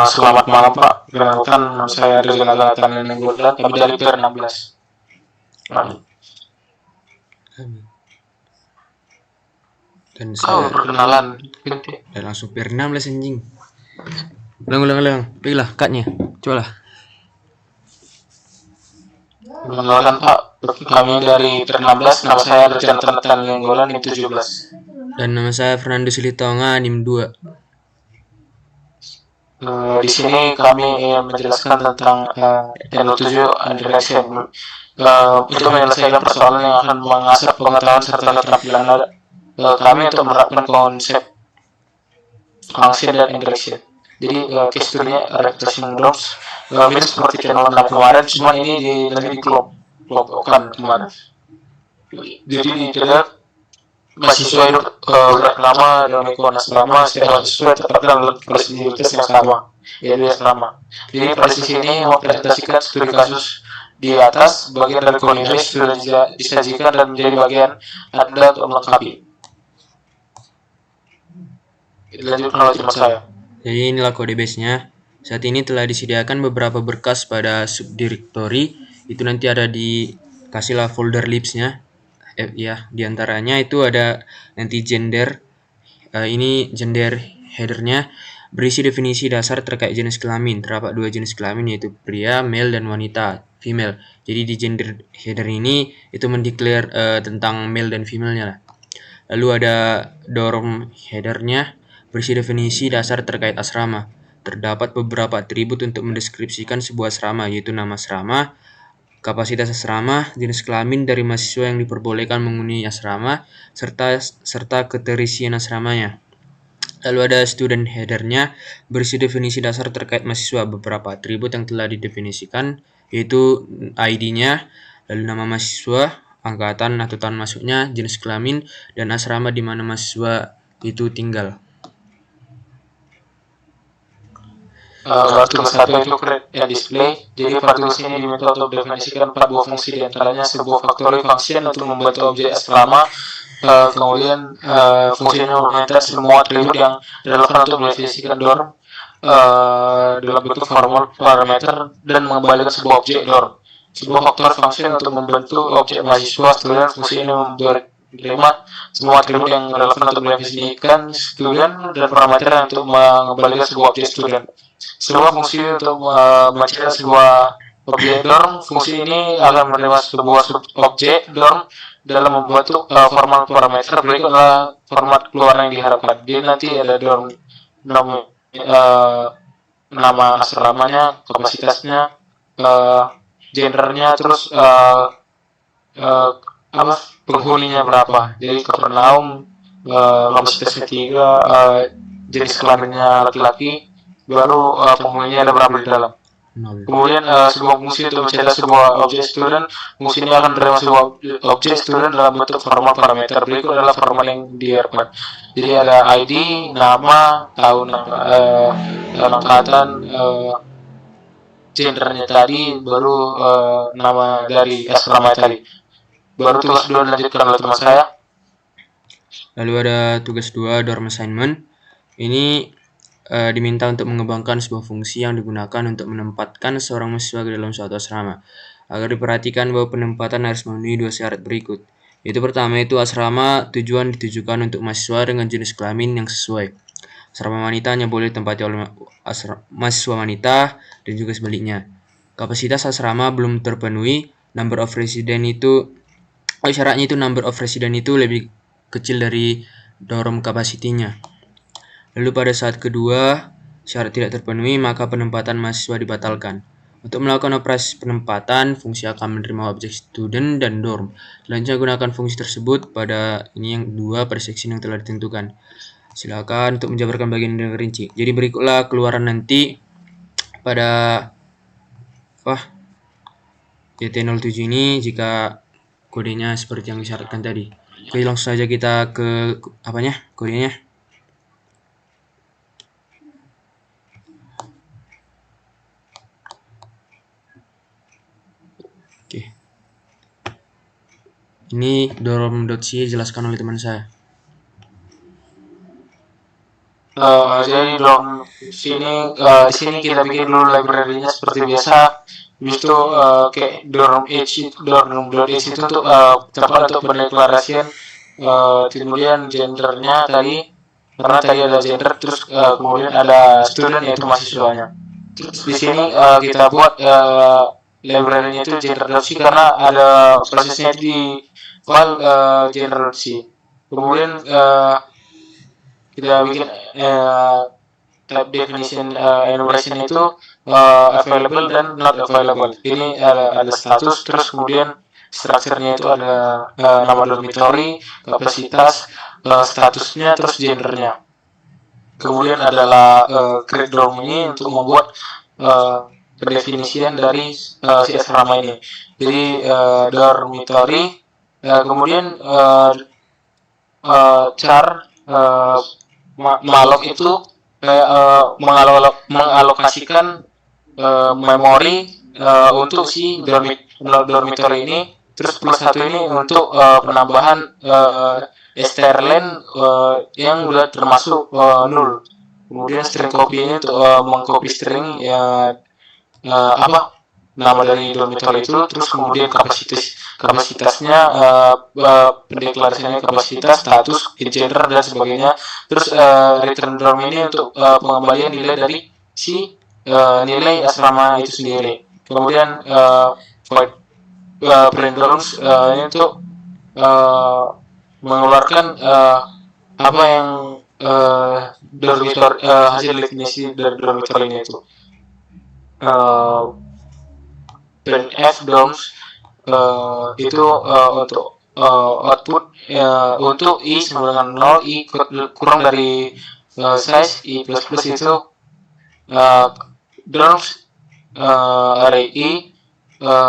Selamat malam Pak, perkenalkan nama saya Rizal Nathan Nenenggolan, kami dari PER 16. Dan Kau saya perkenalan, dan langsung per 16 anjing. Ulang. Pilihlah katnya. Coba lah. perkenalkan Pak, kami dari PER 16, nama saya Rizal Nathan Nenenggolan, NIM 17. Dan nama saya Fernando Silitonga, NIM 2. Di sini kami ingin menjelaskan tentang NO7 Underreaction. Untuk menyelesaikan persoalan yang akan mengasah pengetahuan serta keterampilan Anda, kami untuk menerapkan konsep function dan interaction. Jadi case study-nya reputation drops mirip seperti channel 6 kemarin, cuma ini lebih dikelompokkan kemarin. Jadi tidak mahasiswa hidup berasrama dalam lingkungan asrama, setiap mahasiswa tetap dalam fasilitas yang sama, yaitu asrama. Jadi pada sisi ini mempresentasikan studi kasus di atas, bagian dari kondisi sudah disajikan dan menjadi bagian Anda untuk melengkapi. Lanjut kalau cuma saya. Jadi inilah kode base-nya. Saat ini telah disediakan beberapa berkas pada subdirectory. Itu nanti ada di kasihlah folder libs-nya. Ya, diantaranya itu ada nanti gender. Ini gender header-nya berisi definisi dasar terkait jenis kelamin. Terdapat dua jenis kelamin yaitu pria, male dan wanita, female. Jadi di gender header ini itu mendeklar tentang male dan female-nya lah. Lalu ada dorm header-nya berisi definisi dasar terkait asrama. Terdapat beberapa atribut untuk mendeskripsikan sebuah asrama, yaitu nama asrama, kapasitas asrama, jenis kelamin dari mahasiswa yang diperbolehkan menghuni asrama, serta keterisian asramanya. Lalu ada student header-nya berisi definisi dasar terkait mahasiswa, beberapa atribut yang telah didefinisikan, yaitu ID-nya, lalu nama mahasiswa, angkatan atau tahun masuknya, jenis kelamin, dan asrama di mana mahasiswa itu tinggal. Tugas satu itu create and display. Jadi pada tugas ini diminta untuk definisikan 4 buah fungsi, diantaranya sebuah factory function untuk membantu objek asrama, kemudian fungsinya menginter semua atribut yang relevan untuk mendefinisikan dorm dalam bentuk formal parameter dan mengembalikan sebuah objek dorm. Sebuah faktor function untuk membentuk objek mahasiswa, student, fungsi ini menerima semua atribut yang relevan untuk mendefinisikan student dan parameter untuk mengembalikan sebuah objek student. Sebuah fungsi untuk mencari sebuah objek dorm, fungsi ini akan menerima sebuah objek dorm dalam membuat format parameter. Berikut adalah format keluaran yang diharapkan. Jadi nanti ada dorm nama asramanya, kapasitasnya, gendernya, terus apa penghuninya berapa. Jadi Kapernaum, kapasitasnya 3, jenis kelaminnya laki-laki, baru penghuninya ada berapa di dalam. Kemudian sebuah fungsi untuk mencetak sebuah objek student, fungsi ini akan menerima sebuah objek student dalam bentuk format parameter. Berikut adalah format yang diharapkan. Jadi ada ID, nama, tahun angkatan, gendernya tadi, baru nama dari asrama tadi. Baru tugas 2 dilanjutkan oleh teman saya. Lalu ada tugas 2 dorm assignment. Ini diminta untuk mengembangkan sebuah fungsi yang digunakan untuk menempatkan seorang mahasiswa ke dalam suatu asrama. Agar diperhatikan bahwa penempatan harus memenuhi 2 syarat berikut. Yaitu pertama itu asrama tujuan ditujukan untuk mahasiswa dengan jenis kelamin yang sesuai. Asrama wanita hanya boleh ditempati oleh mahasiswa wanita dan juga sebaliknya. Kapasitas asrama belum terpenuhi, syaratnya itu number of resident itu lebih kecil dari dorm capacity-nya. Lalu pada saat kedua, syarat tidak terpenuhi, maka penempatan mahasiswa dibatalkan. Untuk melakukan operasi penempatan, fungsi akan menerima objek student dan dorm. Selanjutnya gunakan fungsi tersebut pada ini yang kedua pada section yang telah ditentukan. Silakan untuk menjabarkan bagian yang rinci. Jadi berikutlah keluaran nanti pada YT07 ini jika kodenya seperti yang disyaratkan tadi. Oke, langsung saja kita ke kodenya. Oke. Ini dorm.c jelaskan oleh teman saya. Jadi dorm sini di sini kita bikin dulu library-nya seperti biasa. Habis itu kayak dorm.h itu untuk tempat untuk pendeklarasian, kemudian gendernya tadi, karena tadi ada gender, terus kemudian ada student yaitu mahasiswanya. Terus di sini kita buat library-nya itu gender.c karena ada prosesnya di file gender.c. Kemudian kita bikin type definition enumeration itu available dan not available. Ini ada status, terus kemudian strukturnya itu ada nama dormitory, kapasitas, statusnya, terus gendernya. Kemudian adalah create dorm ini untuk membuat pendefinisian dari si asrama ini. Jadi dormitory, kemudian char malok itu kayak mengalokasikan memori untuk si dormitory ini, terus plus satu ini untuk penambahan strlen yang udah termasuk nul. Kemudian string copy ini untuk mengcopy string nama dari dormitory itu, terus kemudian kapasitasnya, pendeklarasiannya kapasitas, status, gender dan sebagainya. Terus return dorm ini untuk pengembalian nilai dari si nilai asrama itu sendiri. Kemudian void print dorms ini untuk mengeluarkan apa yang dormitory, hasil definisi dari dormitory itu. Printf dorms itu untuk output untuk i sama dengan 0, i kurang dari size i plus plus itu dorms array i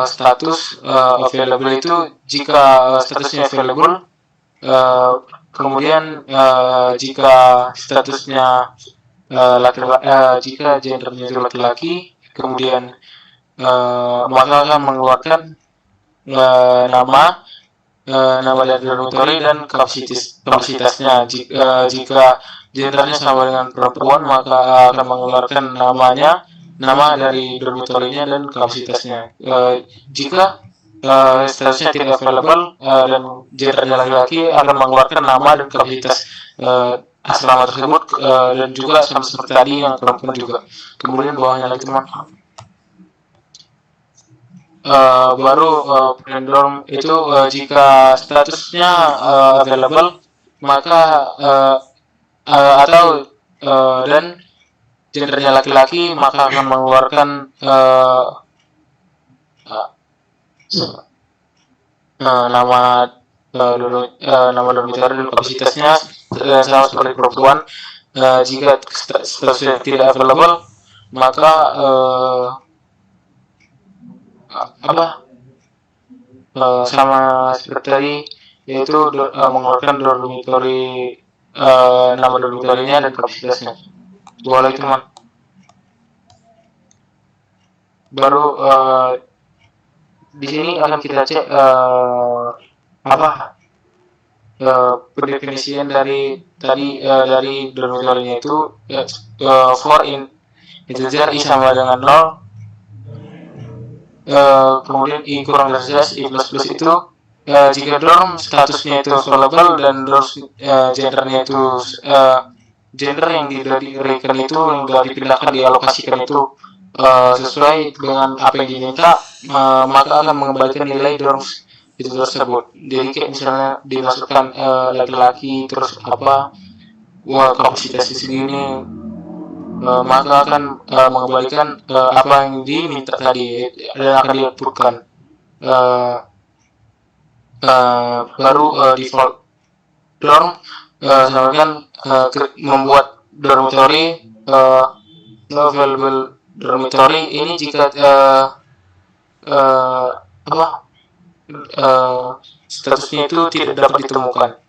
status available itu jika statusnya available, kemudian jika statusnya jika gendernya itu laki-laki, kemudian maka akan mengeluarkan nama dari dormitory dan kapasitasnya. Jika gendernya sama dengan perempuan, maka akan mengeluarkan nama dari dormitorynya dan kapasitasnya. Jika statusnya tidak available dan gendernya laki-laki, akan mengeluarkan nama dan kapasitas asrama tersebut, dan juga sama seperti tadi yang perempuan juga. Kemudian bawahnya lagi teman, baru print dorm itu jika statusnya available, maka atau dan gendernya laki-laki, maka akan mengeluarkan nama dormitory dan kapasitasnya sama seperti perempuan. Jika statusnya tidak available, maka sama seperti tadi, yaitu mengeluarkan dormitory, nama dormitorynya dan kapasitasnya. Boleh teman. Baru di sini akan kita cek pendefinisian dari tadi dari dormitorynya itu for integer i sama dengan 0, kemudian i kurang dari size i plus plus itu jika dorm statusnya itu available dan dorm gendernya itu gender yang diberikan itu yang sudah dipindahkan dialokasikan itu sesuai dengan apa yang diminta, maka akan mengembalikan nilai dorm itu tersebut. Jadi kayak misalnya dimasukkan laki-laki terus kapasitasnya segini, maka akan mengembalikan apa yang diminta tadi dan akan di-outputkan. Baru default dorm misalkan membuat dormitory available dormitory ini jika statusnya itu tidak dapat ditemukan,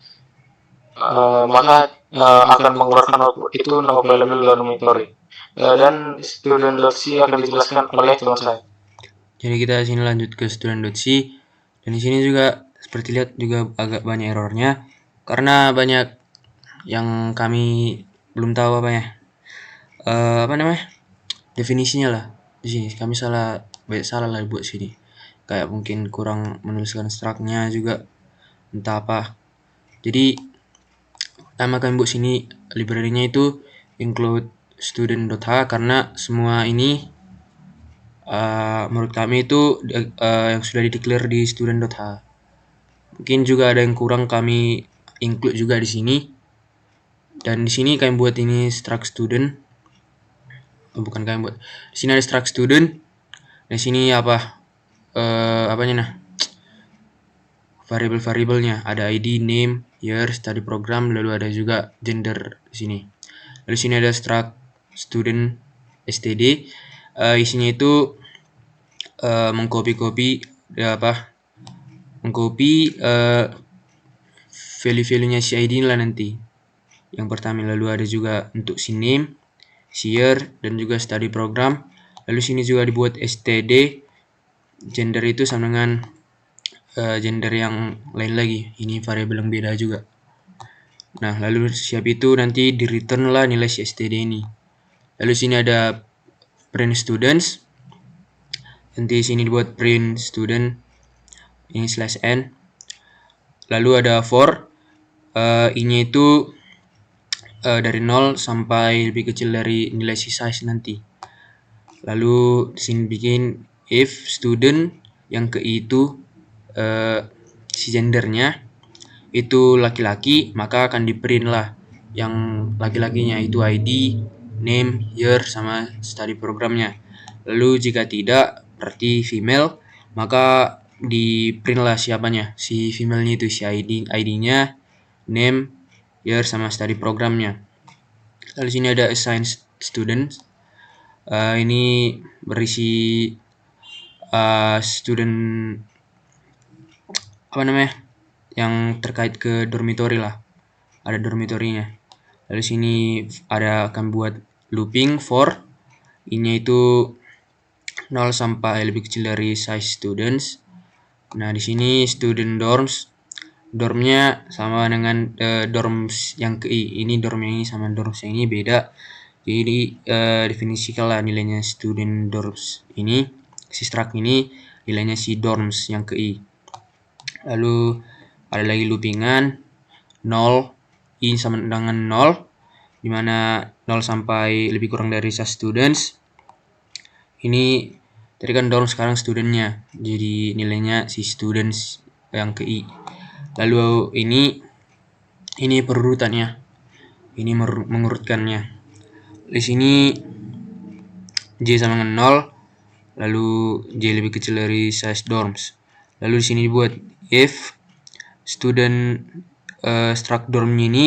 maka akan mengeluarkan output itu no available dormitory, dan student.c akan dijelaskan oleh teman saya. Jadi kita sini lanjut ke student.c, dan di sini juga seperti lihat juga agak banyak errornya karena banyak yang kami belum tahu apa ya, apa namanya, definisinya lah. Di sini kami banyak salah lah buat sini, kayak mungkin kurang menuliskan struknya juga, entah apa. Jadi pertama kami buat sini library-nya itu include student.h, karena semua ini menurut kami itu yang sudah di-declare di student.h. Mungkin juga ada yang kurang kami include juga di sini. Dan di sini kami buat ini struct student. Bukan kami buat. Di sini ada struct student. Di sini apanya nah? Variable-variabelnya ada ID, name, year, study program, lalu ada juga gender di sini. Lalu sini ada struct student std. Isinya itu mengcopy value-value-nya si ID lah nanti. Yang pertama, lalu ada juga untuk si name, si year, dan juga study program. Lalu sini juga dibuat std. Gender itu sama dengan gender yang lain lagi. Ini variabel yang beda juga. Nah, lalu siap itu nanti di return lah nilai si std ini. Lalu sini ada print students. Nanti sini dibuat print student ini /n. Lalu ada for, i-nya itu dari 0 sampai lebih kecil dari nilai si size nanti. Lalu di sini bikin if student yang ke i itu si gendernya itu laki-laki, maka akan di print lah yang laki-lakinya itu ID, name, year, sama study programnya. Lalu jika tidak berarti female, maka di print lah siapanya, si female-nya itu si ID-nya, name, year, sama study programnya. Lalu sini ada assign student. Ini berisi student apa namanya, yang terkait ke dormitory lah, ada dormitorynya. Lalu sini ada akan buat looping for, ini itu 0 sampai lebih kecil dari size students. Nah, di sini student dorms, dormnya sama dengan dorms yang ke i. Ini dorm yang ini sama dorms yang ini beda. Jadi definisikan lah nilainya student dorms ini, si struct ini nilainya si dorms yang ke i. Lalu ada lagi loopingan 0, i sama dengan 0, dimana 0 sampai lebih kurang dari size students. Ini tadi kan dorm, sekarang studentnya, jadi nilainya si students yang ke i. Lalu ini perurutannya, ini mengurutkannya. Di sini j sama dengan 0, lalu j lebih kecil dari size dorms. Lalu di sini dibuat if student struct dormnya ini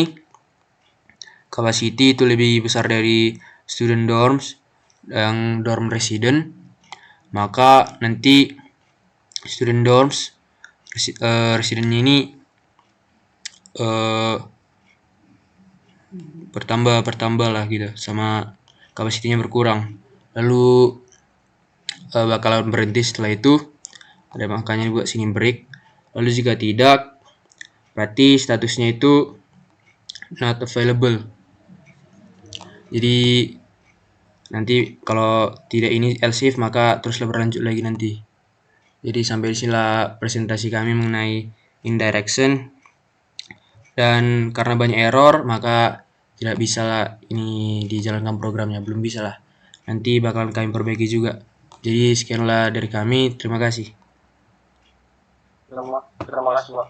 capacity itu lebih besar dari student dorms yang dorm resident, maka nanti student dorms residennya ini bertambah lah gitu, sama kapasitinya berkurang. Lalu bakalan berhenti setelah itu, ada makanya buat sini break. Lalu jika tidak, berarti statusnya itu not available. Jadi nanti kalau tidak ini else if, maka teruslah berlanjut lagi nanti. Jadi sampai disinilah presentasi kami mengenai indirection. Dan karena banyak error, maka tidak bisa lah ini dijalankan programnya, belum bisa lah. Nanti bakalan kami perbaiki juga. Jadi sekianlah dari kami, terima kasih. Terima kasih, Pak.